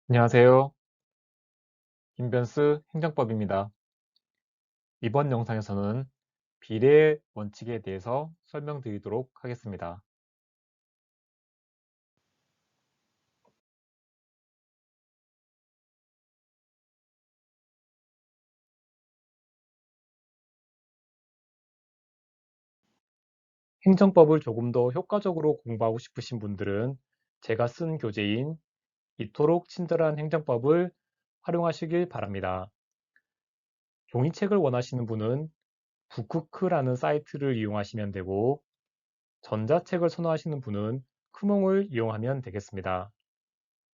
안녕하세요. 김변스 행정법입니다. 이번 영상에서는 비례 원칙에 대해서 설명드리도록 하겠습니다. 행정법을 조금 더 효과적으로 공부하고 싶으신 분들은 제가 쓴 교재인 이토록 친절한 행정법을 활용하시길 바랍니다. 종이책을 원하시는 분은 북크크라는 사이트를 이용하시면 되고, 전자책을 선호하시는 분은 크몽을 이용하면 되겠습니다.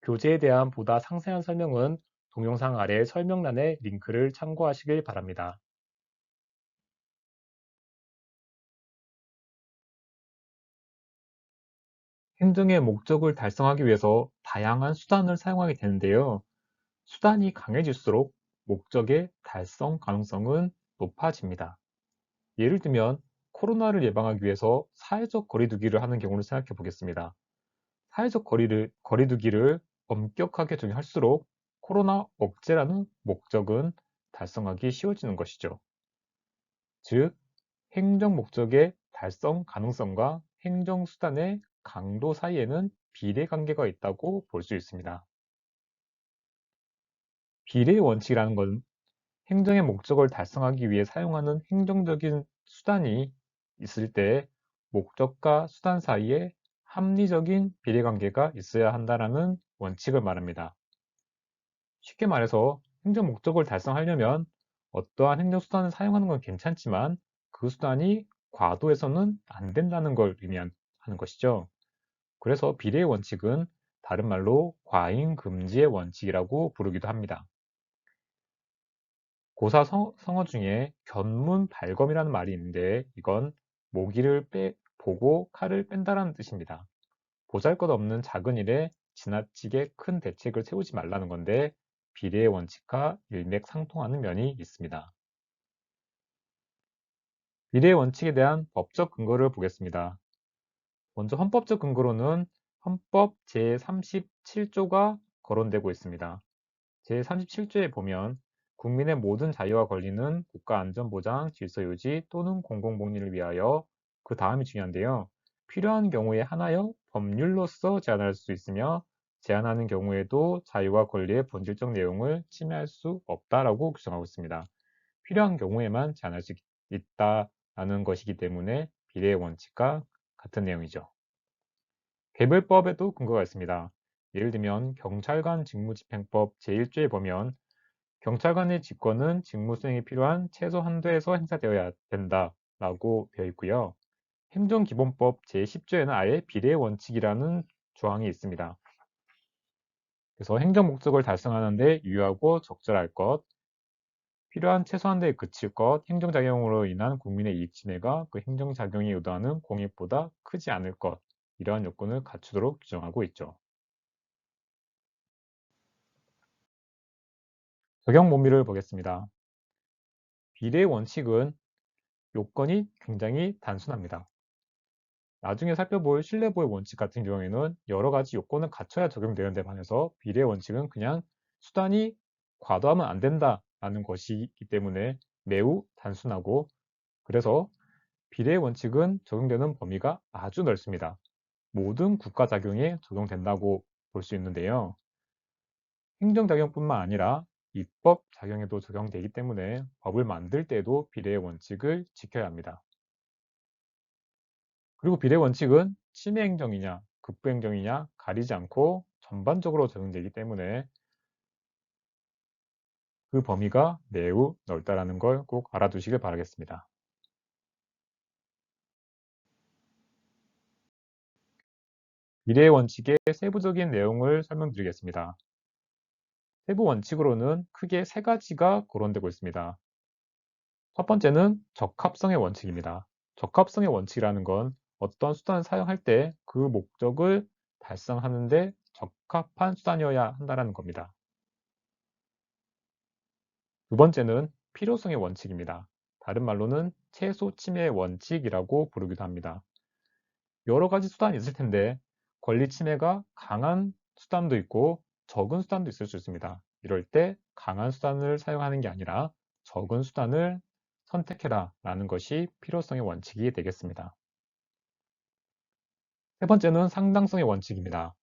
교재에 대한 보다 상세한 설명은 동영상 아래 설명란의 링크를 참고하시길 바랍니다. 행정의 목적을 달성하기 위해서 다양한 수단을 사용하게 되는데요. 수단이 강해질수록 목적의 달성 가능성은 높아집니다. 예를 들면 코로나를 예방하기 위해서 사회적 거리두기를 하는 경우를 생각해 보겠습니다. 사회적 거리두기를 엄격하게 적용할수록 코로나 억제라는 목적은 달성하기 쉬워지는 것이죠. 즉, 행정 목적의 달성 가능성과 행정 수단의 강도 사이에는 비례 관계가 있다고 볼 수 있습니다. 비례 원칙이라는 건 행정의 목적을 달성하기 위해 사용하는 행정적인 수단이 있을 때 목적과 수단 사이에 합리적인 비례 관계가 있어야 한다는 원칙을 말합니다. 쉽게 말해서 행정 목적을 달성하려면 어떠한 행정 수단을 사용하는 건 괜찮지만 그 수단이 과도해서는 안 된다는 걸 의미하는 것이죠. 그래서 비례의 원칙은 다른 말로 과잉 금지의 원칙이라고 부르기도 합니다. 고사 성어 중에 견문 발검이라는 말이 있는데 이건 모기를 보고 칼을 뺀다라는 뜻입니다. 보잘것없는 작은 일에 지나치게 큰 대책을 세우지 말라는 건데 비례의 원칙과 일맥상통하는 면이 있습니다. 비례의 원칙에 대한 법적 근거를 보겠습니다. 먼저 헌법적 근거로는 헌법 제37조가 거론되고 있습니다. 제37조에 보면 국민의 모든 자유와 권리는 국가 안전보장, 질서유지 또는 공공복리를 위하여 그 다음이 중요한데요. 필요한 경우에 하나여 법률로서 제한할 수 있으며 제한하는 경우에도 자유와 권리의 본질적 내용을 침해할 수 없다라고 규정하고 있습니다. 필요한 경우에만 제한할 수 있다라는 것이기 때문에 비례의 원칙과 같은 내용이죠. 개별법에도 근거가 있습니다. 예를 들면 경찰관 직무집행법 제1조에 보면 경찰관의 직권은 직무 수행에 필요한 최소 한도에서 행사되어야 된다라고 되어 있고요. 행정기본법 제10조에는 아예 비례 원칙이라는 조항이 있습니다. 그래서 행정 목적을 달성하는 데 유효하고 적절할 것, 필요한 최소 한도에 그칠 것, 행정작용으로 인한 국민의 이익 침해가 그 행정작용이 의도하는 공익보다 크지 않을 것, 이러한 요건을 갖추도록 규정하고 있죠. 적용 범위를 보겠습니다. 비례 원칙은 요건이 굉장히 단순합니다. 나중에 살펴볼 신뢰보호 원칙 같은 경우에는 여러 가지 요건을 갖춰야 적용되는데 반해서 비례 원칙은 그냥 수단이 과도하면 안 된다라는 것이기 때문에 매우 단순하고 그래서 비례 원칙은 적용되는 범위가 아주 넓습니다. 모든 국가 작용에 적용된다고 볼 수 있는데요. 행정 작용뿐만 아니라 입법 작용에도 적용되기 때문에 법을 만들 때도 비례의 원칙을 지켜야 합니다. 그리고 비례 원칙은 침해 행정이냐 급부 행정이냐 가리지 않고 전반적으로 적용되기 때문에 그 범위가 매우 넓다라는 걸 꼭 알아두시길 바라겠습니다. 비례 원칙의 세부적인 내용을 설명드리겠습니다. 세부 원칙으로는 크게 세 가지가 거론되고 있습니다. 첫 번째는 적합성의 원칙입니다. 적합성의 원칙이라는 건 어떤 수단을 사용할 때 그 목적을 달성하는 데 적합한 수단이어야 한다는 겁니다. 두 번째는 필요성의 원칙입니다. 다른 말로는 최소 침해 원칙이라고 부르기도 합니다. 여러 가지 수단이 있을 텐데 권리 침해가 강한 수단도 있고 적은 수단도 있을 수 있습니다. 이럴 때 강한 수단을 사용하는 게 아니라 적은 수단을 선택해라 라는 것이 필요성의 원칙이 되겠습니다. 세 번째는 상당성의 원칙입니다.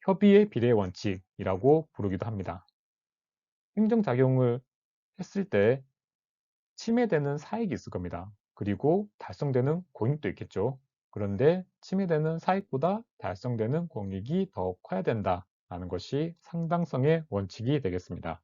협의의 비례의 원칙이라고 부르기도 합니다. 행정작용을 했을 때 침해되는 사익이 있을 겁니다. 그리고 달성되는 공익도 있겠죠. 그런데 침해되는 사익보다 달성되는 공익이 더 커야 된다라는 것이 상당성의 원칙이 되겠습니다.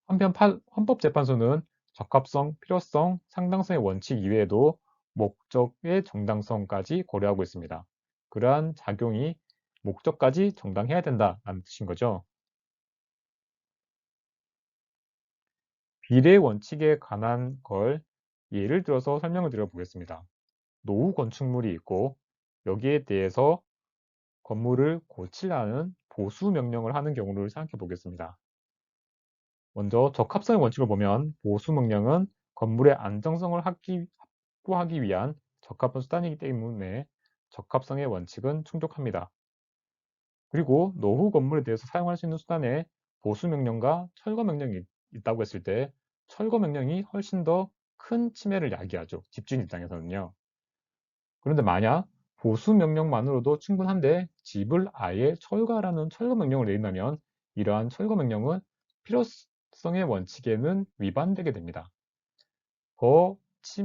한편 헌법재판소는 적합성, 필요성, 상당성의 원칙 이외에도 목적의 정당성까지 고려하고 있습니다. 그러한 작용이 목적까지 정당해야 된다는 뜻인 거죠. 비례 원칙에 관한 걸 예를 들어서 설명을 드려보겠습니다. 노후 건축물이 있고 여기에 대해서 건물을 고치라는 보수 명령을 하는 경우를 생각해 보겠습니다. 먼저 적합성의 원칙을 보면 보수 명령은 건물의 안정성을 확보하기 위한 적합한 수단이기 때문에 적합성의 원칙은 충족합니다. 그리고 노후 건물에 대해서 사용할 수 있는 수단에 보수 명령과 철거 명령이 있다고 했을 때 철거 명령이 훨씬 더 큰 침해를 야기하죠. 집주인 입장에서는요. 그런데 만약 보수 명령만으로도 충분한데 집을 아예 철거하라는 철거 명령을 내린다면 이러한 철거 명령은 필요성의 원칙에는 위반되게 됩니다.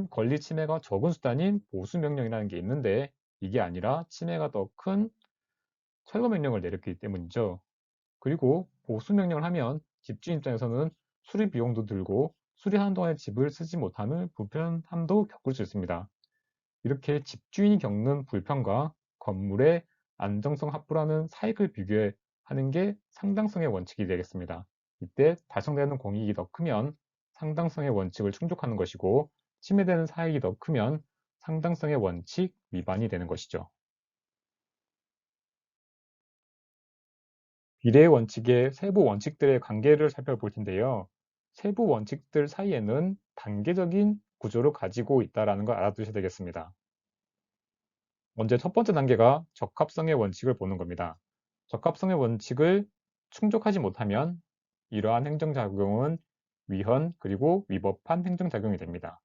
권리 침해가 적은 수단인 보수 명령이라는 게 있는데 이게 아니라 침해가 더 큰 철거 명령을 내렸기 때문이죠. 그리고 보수 명령을 하면 집주인 입장에서는 수리 비용도 들고 수리하는 동안에 집을 쓰지 못하는 불편함도 겪을 수 있습니다. 이렇게 집주인이 겪는 불편과 건물의 안정성 확보라는 사익을 비교하는 게 상당성의 원칙이 되겠습니다. 이때 달성되는 공익이 더 크면 상당성의 원칙을 충족하는 것이고 침해되는 사익이 더 크면 상당성의 원칙 위반이 되는 것이죠. 비례 원칙의 세부 원칙들의 관계를 살펴볼 텐데요. 세부 원칙들 사이에는 단계적인 구조를 가지고 있다는 걸 알아두셔야 되겠습니다. 먼저 첫 번째 단계가 적합성의 원칙을 보는 겁니다. 적합성의 원칙을 충족하지 못하면 이러한 행정작용은 위헌 그리고 위법한 행정작용이 됩니다.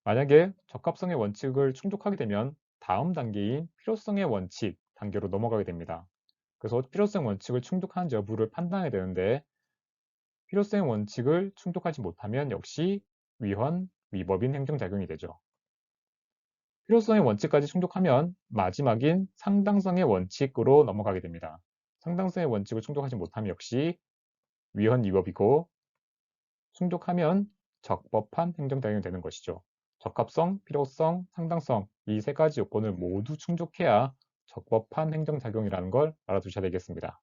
만약에 적합성의 원칙을 충족하게 되면 다음 단계인 필요성의 원칙 단계로 넘어가게 됩니다. 그래서 필요성 원칙을 충족하는지 여부를 판단해야 되는데 필요성 원칙을 충족하지 못하면 역시 위헌, 위법인 행정작용이 되죠. 필요성의 원칙까지 충족하면 마지막인 상당성의 원칙으로 넘어가게 됩니다. 상당성의 원칙을 충족하지 못하면 역시 위헌, 위법이고 충족하면 적법한 행정작용이 되는 것이죠. 적합성, 필요성, 상당성 이 세 가지 요건을 모두 충족해야 적법한 행정작용이라는 걸 알아두셔야 되겠습니다.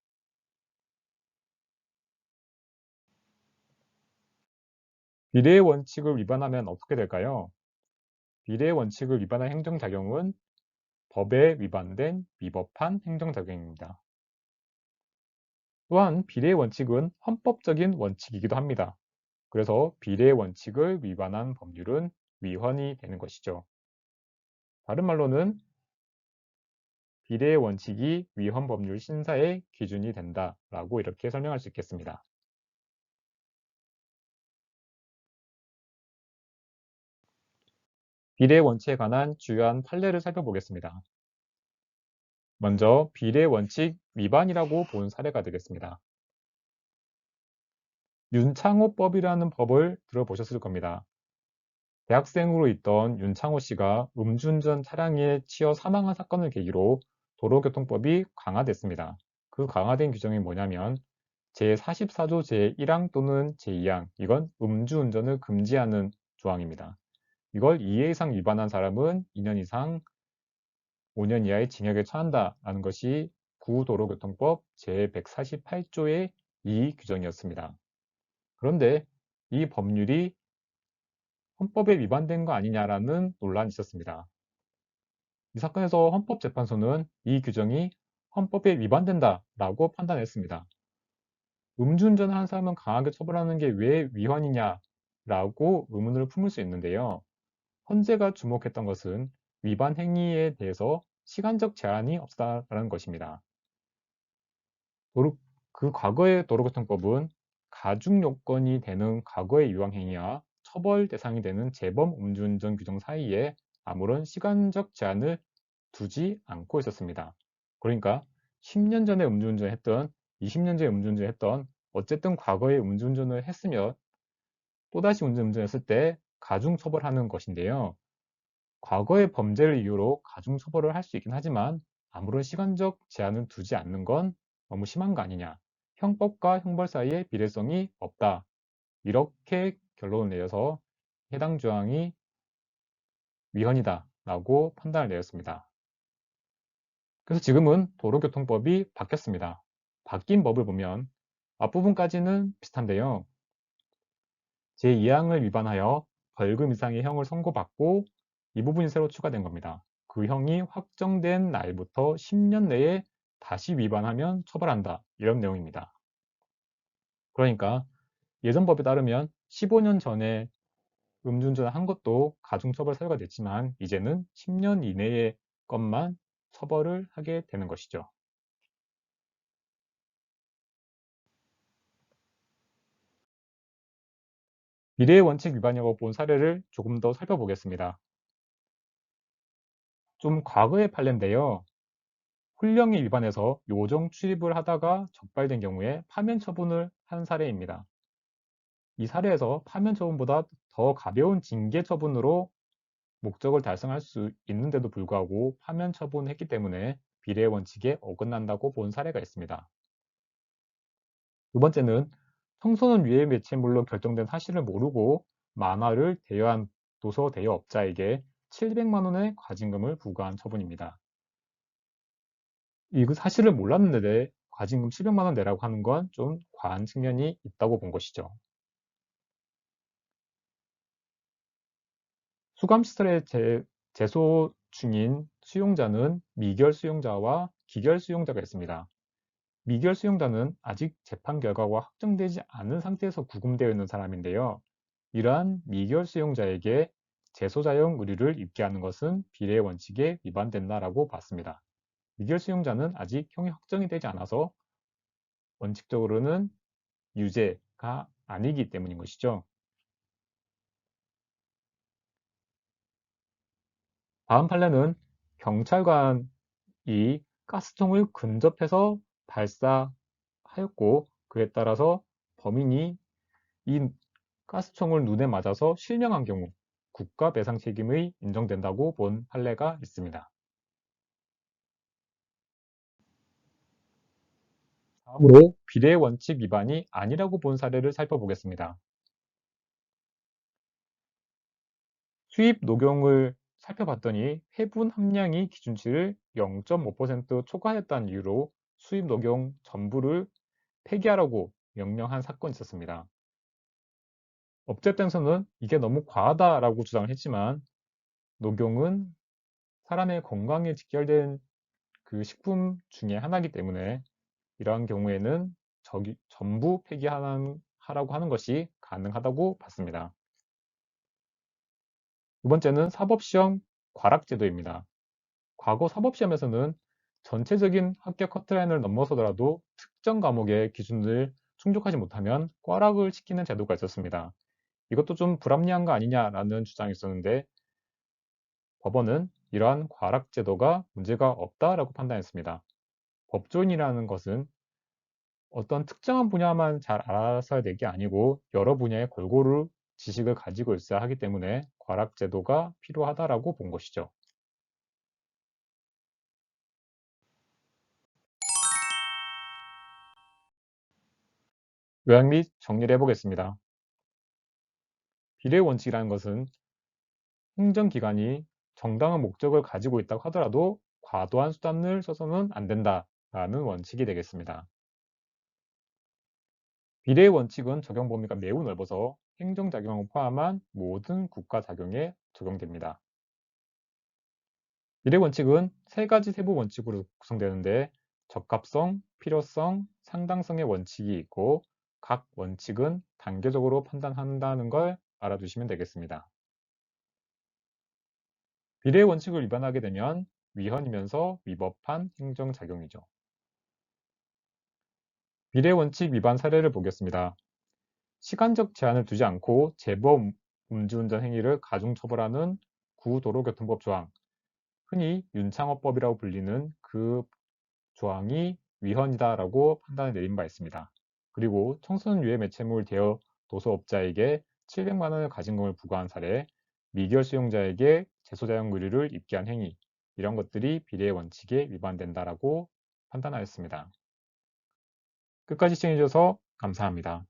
비례의 원칙을 위반하면 어떻게 될까요? 비례의 원칙을 위반한 행정작용은 법에 위반된 위법한 행정작용입니다. 또한 비례의 원칙은 헌법적인 원칙이기도 합니다. 그래서 비례의 원칙을 위반한 법률은 위헌이 되는 것이죠. 다른 말로는 비례의 원칙이 위헌 법률 심사의 기준이 된다라고 이렇게 설명할 수 있겠습니다. 비례의 원칙에 관한 주요한 판례를 살펴보겠습니다. 먼저 비례의 원칙 위반이라고 본 사례가 되겠습니다. 윤창호법이라는 법을 들어보셨을 겁니다. 대학생으로 있던 윤창호 씨가 음주운전 차량에 치여 사망한 사건을 계기로 도로교통법이 강화됐습니다. 그 강화된 규정이 뭐냐면 제44조 제1항 또는 제2항, 이건 음주운전을 금지하는 조항입니다. 이걸 2회 이상 위반한 사람은 2년 이상 5년 이하의 징역에 처한다라는 것이 구도로교통법 제148조의 이 규정이었습니다. 그런데 이 법률이 헌법에 위반된 거 아니냐라는 논란이 있었습니다. 이 사건에서 헌법재판소는 이 규정이 헌법에 위반된다라고 판단했습니다. 음주운전을 한 사람은 강하게 처벌하는 게 왜 위헌이냐라고 의문을 품을 수 있는데요. 헌재가 주목했던 것은 위반 행위에 대해서 시간적 제한이 없다라는 것입니다. 그 과거의 도로교통법은 가중 요건이 되는 과거의 위반행위와 처벌 대상이 되는 재범 음주운전 규정 사이에 아무런 시간적 제한을 두지 않고 있었습니다. 그러니까 10년 전에 음주운전을 했던 20년 전에 음주운전을 했던 어쨌든 과거에 음주운전을 했으면 또다시 음주운전했을 때 가중처벌하는 것인데요. 과거의 범죄를 이유로 가중처벌을 할 수 있긴 하지만 아무런 시간적 제한을 두지 않는 건 너무 심한 거 아니냐. 형법과 형벌 사이에 비례성이 없다. 이렇게 결론을 내려서 해당 조항이 위헌이다 라고 판단을 내렸습니다. 그래서 지금은 도로교통법이 바뀌었습니다. 바뀐 법을 보면 앞부분까지는 비슷한데요. 제2항을 위반하여 벌금 이상의 형을 선고받고 이 부분이 새로 추가된 겁니다. 그 형이 확정된 날부터 10년 내에 다시 위반하면 처벌한다. 이런 내용입니다. 그러니까 예전 법에 따르면 15년 전에 음주운전을 한 것도 가중처벌 사유가 됐지만 이제는 10년 이내의 것만 처벌을 하게 되는 것이죠. 미래의 원칙 위반이라고 본 사례를 조금 더 살펴보겠습니다. 좀 과거의 판례인데요. 훈령에 위반해서 요정 출입을 하다가 적발된 경우에 파면 처분을 한 사례입니다. 이 사례에서 파면 처분보다 더 가벼운 징계 처분으로 목적을 달성할 수 있는데도 불구하고 파면 처분했기 때문에 비례의 원칙에 어긋난다고 본 사례가 있습니다. 두 번째는 청소년 유해 매체물로 결정된 사실을 모르고 만화를 대여한 도서 대여업자에게 700만 원의 과징금을 부과한 처분입니다. 이 사실을 몰랐는데 과징금 700만 원 내라고 하는 건 좀 과한 측면이 있다고 본 것이죠. 수감시설에 재소 중인 수용자는 미결 수용자와 기결 수용자가 있습니다. 미결 수용자는 아직 재판 결과가 확정되지 않은 상태에서 구금되어 있는 사람인데요. 이러한 미결 수용자에게 재소자용 의료를 입게 하는 것은 비례 원칙에 위반된다라고 봤습니다. 미결 수용자는 아직 형이 확정이 되지 않아서 원칙적으로는 유죄가 아니기 때문인 것이죠. 다음 판례는 경찰관이 가스통을 근접해서 발사하였고 그에 따라서 범인이 이 가스총을 눈에 맞아서 실명한 경우 국가 배상 책임이 인정된다고 본 판례가 있습니다. 다음으로 비례 원칙 위반이 아니라고 본 사례를 살펴보겠습니다. 수입 녹용을 살펴봤더니 해분 함량이 기준치를 0.5% 초과했다는 이유로 수입 녹용 전부를 폐기하라고 명령한 사건이 있었습니다. 업체 입장에서는 이게 너무 과하다라고 주장을 했지만 녹용은 사람의 건강에 직결된 그 식품 중에 하나이기 때문에 이러한 경우에는 전부 폐기하라고 하는 것이 가능하다고 봤습니다. 두 번째는 사법시험 과락제도입니다. 과거 사법시험에서는 전체적인 합격 커트라인을 넘어서더라도 특정 과목의 기준을 충족하지 못하면 꽈락을 시키는 제도가 있었습니다. 이것도 좀 불합리한 거 아니냐라는 주장이 있었는데 법원은 이러한 과락제도가 문제가 없다라고 판단했습니다. 법조인이라는 것은 어떤 특정한 분야만 잘 알아서야 될 게 아니고 여러 분야의 골고루 지식을 가지고 있어야 하기 때문에 과락제도가 필요하다라고 본 것이죠. 요약 및 정리를 해보겠습니다. 비례 원칙이라는 것은 행정기관이 정당한 목적을 가지고 있다고 하더라도 과도한 수단을 써서는 안 된다라는 원칙이 되겠습니다. 비례 원칙은 적용 범위가 매우 넓어서 행정작용을 포함한 모든 국가작용에 적용됩니다. 비례 원칙은 세 가지 세부 원칙으로 구성되는데 적합성, 필요성, 상당성의 원칙이 있고 각 원칙은 단계적으로 판단한다는 걸 알아두시면 되겠습니다. 비례 원칙을 위반하게 되면 위헌이면서 위법한 행정작용이죠. 비례 원칙 위반 사례를 보겠습니다. 시간적 제한을 두지 않고 제법 음주운전 행위를 가중처벌하는 구도로교통법 조항, 흔히 윤창호법이라고 불리는 그 조항이 위헌이다라고 판단을 내린 바 있습니다. 그리고 청소년 유해 매체물 대여 도서업자에게 700만 원의 가징금을 부과한 사례, 미결 수용자에게 재소자용 의료를 입기한 행위, 이런 것들이 비례 원칙에 위반된다라고 판단하였습니다. 끝까지 시청해주셔서 감사합니다.